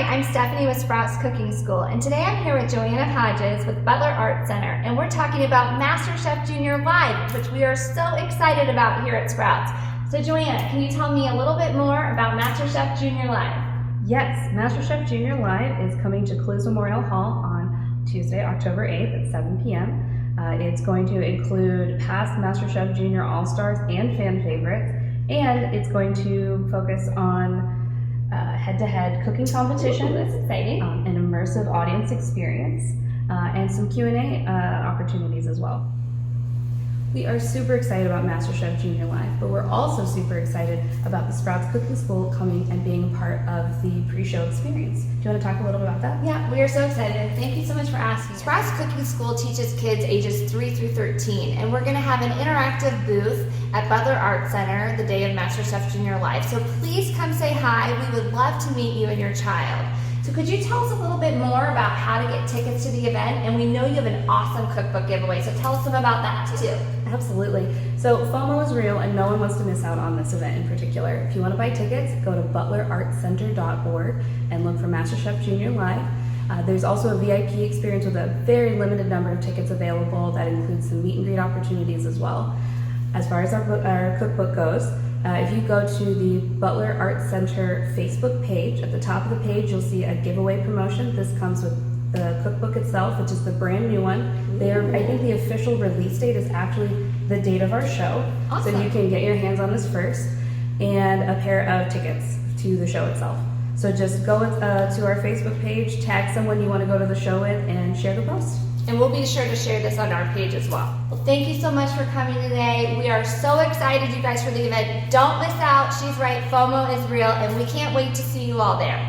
Hi, I'm Stephanie with Sprouts Cooking School, and today I'm here with Joanna Hodges with Butler Arts Center, and we're talking about MasterChef Junior Live, which we are so excited about here at Sprouts. So Joanna, can you tell me a little bit more about MasterChef Junior Live? Yes, MasterChef Junior Live is coming to Clues Memorial Hall on Tuesday, October 8th at 7 p.m. It's going to include past MasterChef Junior All-Stars and fan favorites, and it's going to focus on head-to-head cooking competition. That's exciting. An immersive audience experience, and some Q&A opportunities as well. We are super excited about MasterChef Junior Live, but we're also super excited about the Sprouts Cooking School coming and being part of the pre-show experience. Do you want to talk a little bit about that? Yeah, we are so excited. Thank you so much for asking. Sprouts Cooking School teaches kids ages 3 through 13, and we're going to have an interactive booth at Butler Arts Center the day of MasterChef Junior Live. So please come say hi. We would love to meet you and your child. So could you tell us a little bit more about how to get tickets to the event? And we know you have an awesome cookbook giveaway, so tell us some about that too. Absolutely. So FOMO is real and no one wants to miss out on this event in particular. If you want to buy tickets, go to butlerartscenter.org and look for MasterChef Junior Live. There's also a VIP experience with a very limited number of tickets available that includes some meet and greet opportunities as well. As far as our cookbook goes, if you go to the Butler Arts Center Facebook page, at the top of the page you'll see a giveaway promotion. This comes with the cookbook itself, which is the brand new one. I think the official release date is actually the date of our show. Awesome. So you can get your hands on this first, and a pair of tickets to the show itself. So just go to our Facebook page, tag someone you want to go to the show with, and share the post. And we'll be sure to share this on our page as well. Well, thank you so much for coming today. We are so excited, you guys, for the event. Don't miss out. She's right, FOMO is real, and we can't wait to see you all there.